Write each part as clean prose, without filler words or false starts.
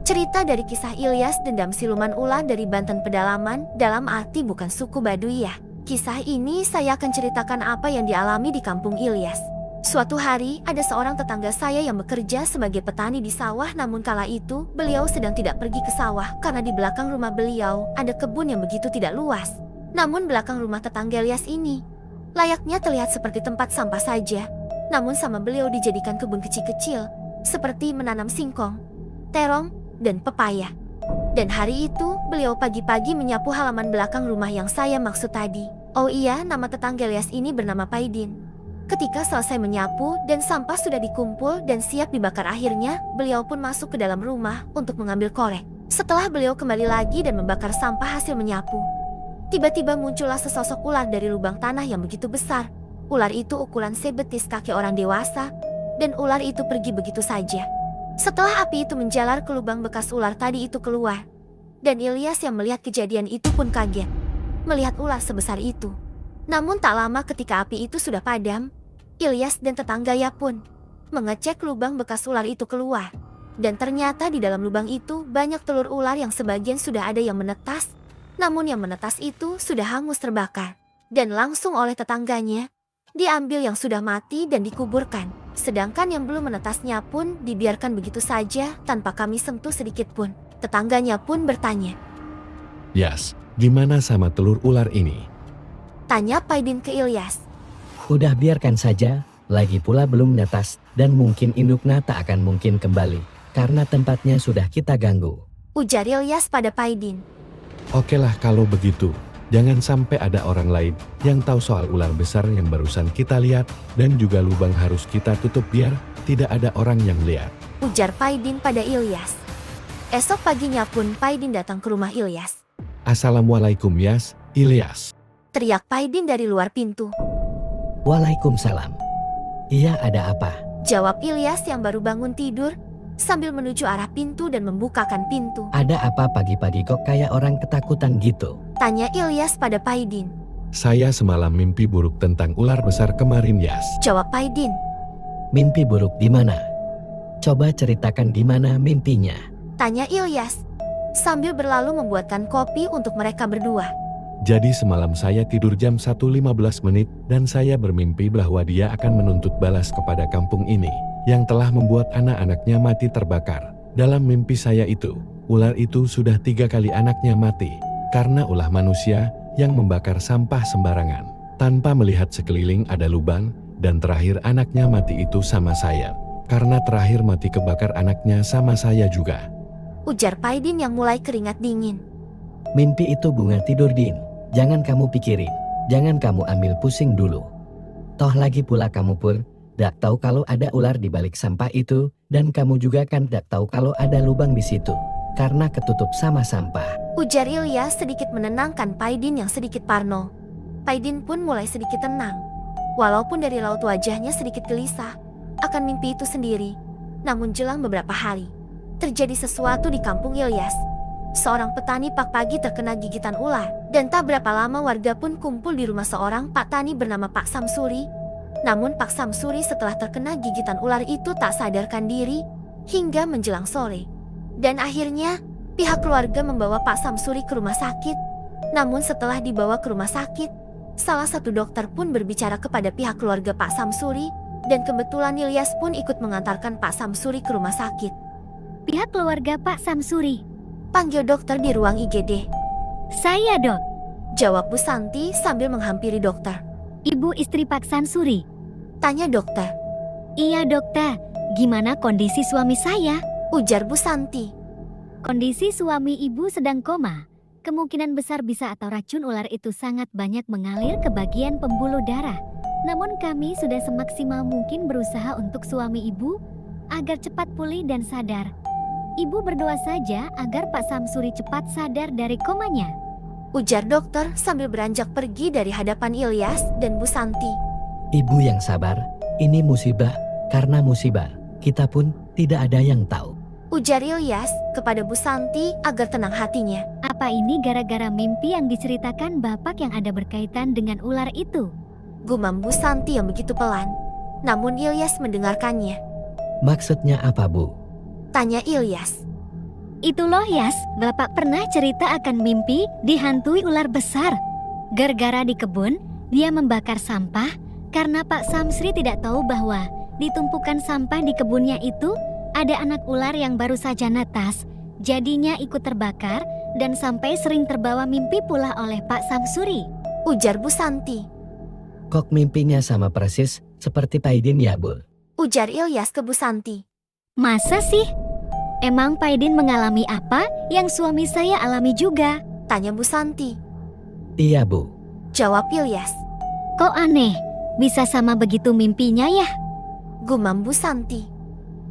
Cerita dari kisah Ilyas Dendam Siluman Ular dari Banten Pedalaman, dalam arti bukan suku Baduy ya. Kisah ini saya akan ceritakan apa yang dialami di kampung Ilyas. Suatu hari, ada seorang tetangga saya yang bekerja sebagai petani di sawah, namun kala itu, beliau sedang tidak pergi ke sawah karena di belakang rumah beliau ada kebun yang begitu tidak luas. Namun belakang rumah tetangga Ilyas ini, layaknya terlihat seperti tempat sampah saja. Namun sama beliau dijadikan kebun kecil-kecil, seperti menanam singkong, terong, dan pepaya. Dan hari itu, beliau pagi-pagi menyapu halaman belakang rumah yang saya maksud tadi. Oh iya, nama tetangga Ilyas ini bernama Paidin. Ketika selesai menyapu dan sampah sudah dikumpul dan siap dibakar, akhirnya beliau pun masuk ke dalam rumah untuk mengambil korek. Setelah beliau kembali lagi dan membakar sampah hasil menyapu, tiba-tiba muncullah sesosok ular dari lubang tanah yang begitu besar. Ular itu ukuran sebetis kaki orang dewasa, dan ular itu pergi begitu saja. Setelah api itu menjalar ke lubang, bekas ular tadi itu keluar. Dan Ilyas yang melihat kejadian itu pun kaget, melihat ular sebesar itu. Namun tak lama ketika api itu sudah padam, Ilyas dan tetangganya pun mengecek lubang bekas ular itu keluar. Dan ternyata di dalam lubang itu banyak telur ular yang sebagian sudah ada yang menetas, namun yang menetas itu sudah hangus terbakar. Dan langsung oleh tetangganya, diambil yang sudah mati dan dikuburkan. Sedangkan yang belum menetasnya pun dibiarkan begitu saja tanpa kami sentuh sedikit pun. Tetangganya pun bertanya, "Yas, gimana sama telur ular ini?" tanya Paidin ke Ilyas. Udah biarkan saja, lagi pula belum menetas dan mungkin induknya tak akan mungkin kembali, karena tempatnya sudah kita ganggu. Ujar Ilyas pada Paidin. Okelah kalau begitu, jangan sampai ada orang lain yang tahu soal ular besar yang barusan kita lihat, dan juga lubang harus kita tutup biar tidak ada orang yang lihat. Ujar Paidin pada Ilyas. Esok paginya pun Paidin datang ke rumah Ilyas. "Assalamualaikum Yas, Ilyas," teriak Paidin dari luar pintu. Waalaikumsalam. Iya, ada apa? Jawab Ilyas yang baru bangun tidur sambil menuju arah pintu dan membukakan pintu. Ada apa pagi-pagi kok kayak orang ketakutan gitu? Tanya Ilyas pada Paidin. "Saya semalam mimpi buruk tentang ular besar kemarin Yas." Jawab Paidin. Mimpi buruk di mana? Coba ceritakan di mana mimpinya. Tanya Ilyas sambil berlalu membuatkan kopi untuk mereka berdua. "Jadi semalam saya tidur jam 1.15 menit dan saya bermimpi bahwa dia akan menuntut balas kepada kampung ini yang telah membuat anak-anaknya mati terbakar. Dalam mimpi saya itu, ular itu sudah 3 kali anaknya mati karena ulah manusia yang membakar sampah sembarangan tanpa melihat sekeliling ada lubang, dan terakhir anaknya mati itu sama saya karena terakhir mati kebakar anaknya sama saya juga." Ujar Paidin yang mulai keringat dingin. Mimpi itu bunga tidur, Din. Jangan kamu pikirin, jangan kamu ambil pusing dulu. Toh lagi pula kamu pun dak tahu kalau ada ular di balik sampah itu, dan kamu juga kan dak tahu kalau ada lubang di situ karena ketutup sama sampah. Ujar Ilyas sedikit menenangkan Paidin yang sedikit parno. Paidin pun mulai sedikit tenang. Walaupun dari raut wajahnya sedikit gelisah akan mimpi itu sendiri. Namun jelang beberapa hari, terjadi sesuatu di kampung Ilyas. Seorang petani pagi-pagi terkena gigitan ular, dan tak berapa lama warga pun kumpul di rumah seorang Pak Tani bernama Pak Samsuri. Namun Pak Samsuri setelah terkena gigitan ular itu tak sadarkan diri hingga menjelang sore. Dan akhirnya pihak keluarga membawa Pak Samsuri ke rumah sakit. Namun setelah dibawa ke rumah sakit, salah satu dokter pun berbicara kepada pihak keluarga Pak Samsuri, dan kebetulan Ilyas pun ikut mengantarkan Pak Samsuri ke rumah sakit. Pihak keluarga Pak Samsuri, panggil dokter di ruang IGD. Saya Dok. Jawab Bu Santi sambil menghampiri dokter. Ibu istri Pak Samsuri. Tanya dokter. Iya dokter, gimana kondisi suami saya? Ujar Bu Santi. Kondisi suami ibu sedang koma. Kemungkinan besar bisa atau racun ular itu sangat banyak mengalir ke bagian pembuluh darah. Namun kami sudah semaksimal mungkin berusaha untuk suami ibu agar cepat pulih dan sadar. Ibu berdoa saja agar Pak Samsuri cepat sadar dari komanya. Ujar dokter sambil beranjak pergi dari hadapan Ilyas dan Bu Santi. Ibu yang sabar, ini musibah, karena musibah kita pun tidak ada yang tahu. Ujar Ilyas kepada Bu Santi agar tenang hatinya. Apa ini gara-gara mimpi yang diceritakan Bapak yang ada berkaitan dengan ular itu? Gumam Bu Santi yang begitu pelan. Namun Ilyas mendengarkannya. Maksudnya apa, Bu? Tanya Ilyas. Itu loh Yas, Bapak pernah cerita akan mimpi dihantui ular besar. Gara-gara di kebun, dia membakar sampah karena Pak Samsuri tidak tahu bahwa di tumpukan sampah di kebunnya itu ada anak ular yang baru saja netas. Jadinya ikut terbakar dan sampai sering terbawa mimpi pula oleh Pak Samsuri. Ujar Bu Santi. Kok mimpinya sama persis seperti Paidin ya, Bu? Ujar Ilyas ke Bu Santi. Masa sih? Emang Paidin mengalami apa yang suami saya alami juga? Tanya Bu Santi. Iya, Bu. Jawab Ilyas. Kok aneh, bisa sama begitu mimpinya ya? Gumam Bu Santi.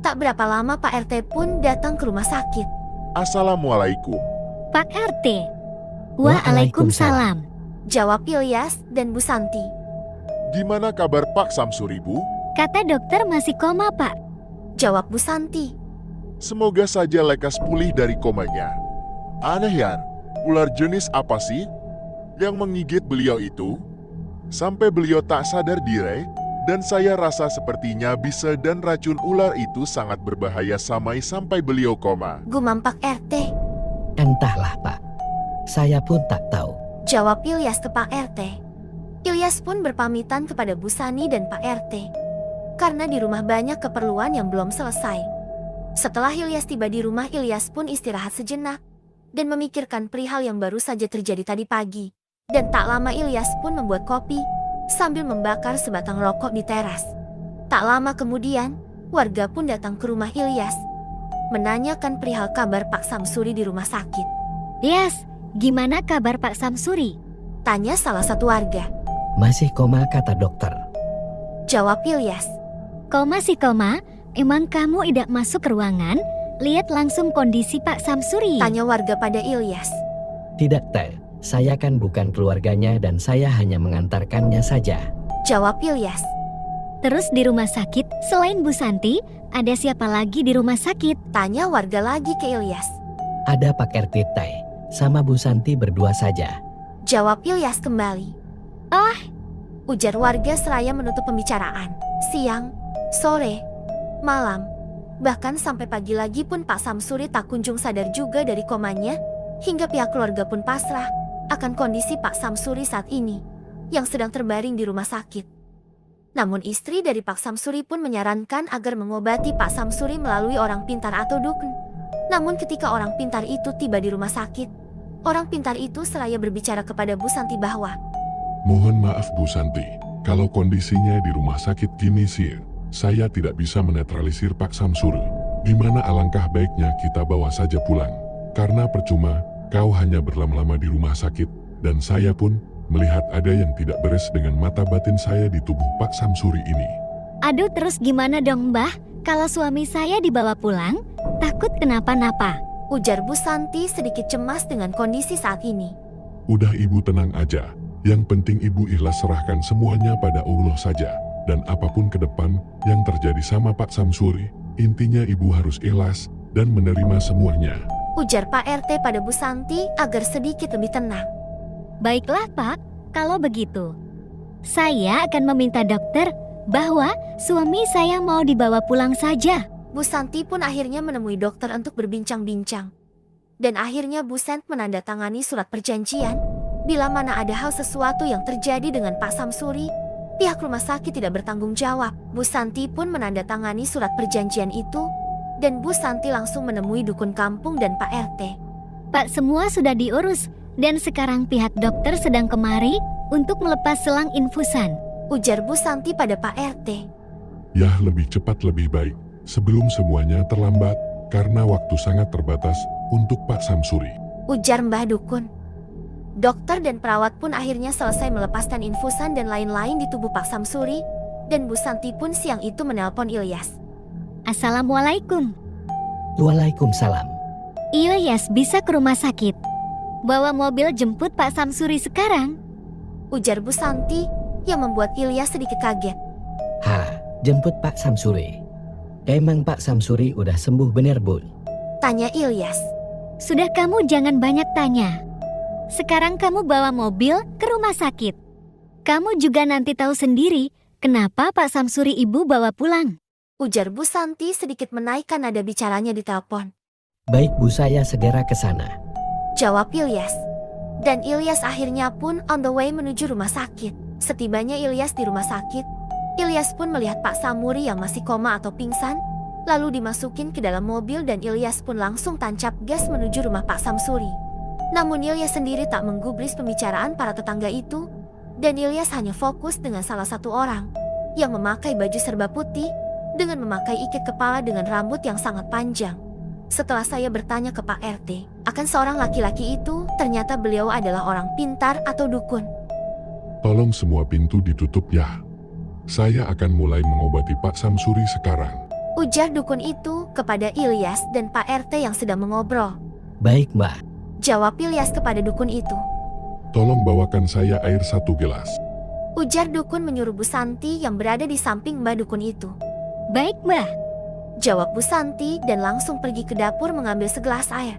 Tak berapa lama Pak RT pun datang ke rumah sakit. Assalamualaikum. Pak RT. Waalaikumsalam. Jawab Ilyas dan Bu Santi. Gimana kabar Pak Samsuri, Bu? Kata dokter masih koma, Pak. Jawab Bu Santi. Semoga saja lekas pulih dari komanya. Aneh Yan, ular jenis apa sih yang menggigit beliau itu? Sampai beliau tak sadar diri, dan saya rasa sepertinya bisa dan racun ular itu sangat berbahaya sampai beliau koma. Gumam Pak RT. Entahlah, Pak. Saya pun tak tahu. Jawab Ilyas ke Pak RT. Ilyas pun berpamitan kepada Bu Sani dan Pak RT. Karena di rumah banyak keperluan yang belum selesai. Setelah Ilyas tiba di rumah, Ilyas pun istirahat sejenak dan memikirkan perihal yang baru saja terjadi tadi pagi. Dan tak lama Ilyas pun membuat kopi sambil membakar sebatang rokok di teras. Tak lama kemudian, warga pun datang ke rumah Ilyas menanyakan perihal kabar Pak Samsuri di rumah sakit. Yas, gimana kabar Pak Samsuri? Tanya salah satu warga. Masih koma, kata dokter. Jawab Ilyas. Koma sih koma, emang kamu tidak masuk ke ruangan? Lihat langsung kondisi Pak Samsuri. Tanya warga pada Ilyas. Tidak, Teh. Saya kan bukan keluarganya dan saya hanya mengantarkannya saja. Jawab Ilyas. Terus di rumah sakit, selain Bu Santi, ada siapa lagi di rumah sakit? Tanya warga lagi ke Ilyas. Ada Pak RT, Teh, sama Bu Santi berdua saja. Jawab Ilyas kembali. Oh, Ujar warga seraya menutup pembicaraan. Siang, sore, malam, bahkan sampai pagi lagi pun Pak Samsuri tak kunjung sadar juga dari komanya, hingga pihak keluarga pun pasrah akan kondisi Pak Samsuri saat ini yang sedang terbaring di rumah sakit. Namun istri dari Pak Samsuri pun menyarankan agar mengobati Pak Samsuri melalui orang pintar atau dukun. Namun ketika orang pintar itu tiba di rumah sakit, orang pintar itu seraya berbicara kepada Bu Santi bahwa, Mohon maaf Bu Santi, kalau kondisinya di rumah sakit gini sih, saya tidak bisa menetralisir Pak Samsuri. Di mana alangkah baiknya kita bawa saja pulang. Karena percuma, kau hanya berlama-lama di rumah sakit, dan saya pun melihat ada yang tidak beres dengan mata batin saya di tubuh Pak Samsuri ini. aduh terus gimana dong Mbah? Kalau suami saya dibawa pulang, takut kenapa-napa. ujar Bu Santi sedikit cemas dengan kondisi saat ini. Udah Ibu tenang aja, yang penting Ibu ikhlas serahkan semuanya pada Allah saja. Dan apapun ke depan yang terjadi sama Pak Samsuri, intinya Ibu harus ikhlas dan menerima semuanya. Ujar Pak RT pada Bu Santi agar sedikit lebih tenang. Baiklah Pak, kalau begitu. Saya akan meminta dokter bahwa suami saya mau dibawa pulang saja. Bu Santi pun akhirnya menemui dokter untuk berbincang-bincang. Dan akhirnya Bu Sent menandatangani surat perjanjian. Bila mana ada hal sesuatu yang terjadi dengan Pak Samsuri, pihak rumah sakit tidak bertanggung jawab. Bu Santi pun menandatangani surat perjanjian itu. Dan Bu Santi langsung menemui dukun kampung dan Pak RT. Pak, semua sudah diurus dan sekarang pihak dokter sedang kemari untuk melepas selang infusan. Ujar Bu Santi pada Pak RT. Yah lebih cepat lebih baik, sebelum semuanya terlambat, karena waktu sangat terbatas untuk Pak Samsuri. Ujar Mbah Dukun. Dokter dan perawat pun akhirnya selesai melepaskan infusan dan lain-lain di tubuh Pak Samsuri. Dan Bu Santi pun siang itu menelpon Ilyas. Assalamualaikum. Waalaikumsalam. Ilyas bisa ke rumah sakit. Bawa mobil jemput Pak Samsuri sekarang. Ujar Bu Santi yang membuat Ilyas sedikit kaget. Jemput Pak Samsuri. Emang Pak Samsuri udah sembuh bener, Bun? Tanya Ilyas. Sudah kamu jangan banyak tanya. Sekarang kamu bawa mobil ke rumah sakit. Kamu juga nanti tahu sendiri kenapa Pak Samsuri ibu bawa pulang. Ujar Bu Santi sedikit menaikkan nada bicaranya di telepon. Baik Bu, saya segera ke sana. Jawab Ilyas. Dan Ilyas akhirnya pun on the way menuju rumah sakit. Setibanya Ilyas di rumah sakit, Ilyas pun melihat Pak Samuri yang masih koma atau pingsan, lalu dimasukin ke dalam mobil dan Ilyas pun langsung tancap gas menuju rumah Pak Samsuri. Namun Ilyas sendiri tak menggubris pembicaraan para tetangga itu, dan Ilyas hanya fokus dengan salah satu orang yang memakai baju serba putih dengan memakai ikat kepala dengan rambut yang sangat panjang. Setelah saya bertanya ke Pak RT akan seorang laki-laki itu, ternyata beliau adalah orang pintar atau dukun. Tolong semua pintu ditutup ya. Saya akan mulai mengobati Pak Samsuri sekarang. Ujar dukun itu kepada Ilyas dan Pak RT yang sedang mengobrol. Baik Mbak. Jawab Ilyas kepada dukun itu. Tolong bawakan saya air 1 gelas. Ujar dukun menyuruh Bu Santi yang berada di samping Mbak dukun itu. Baik, Mbah. Jawab Bu Santi dan langsung pergi ke dapur mengambil segelas air.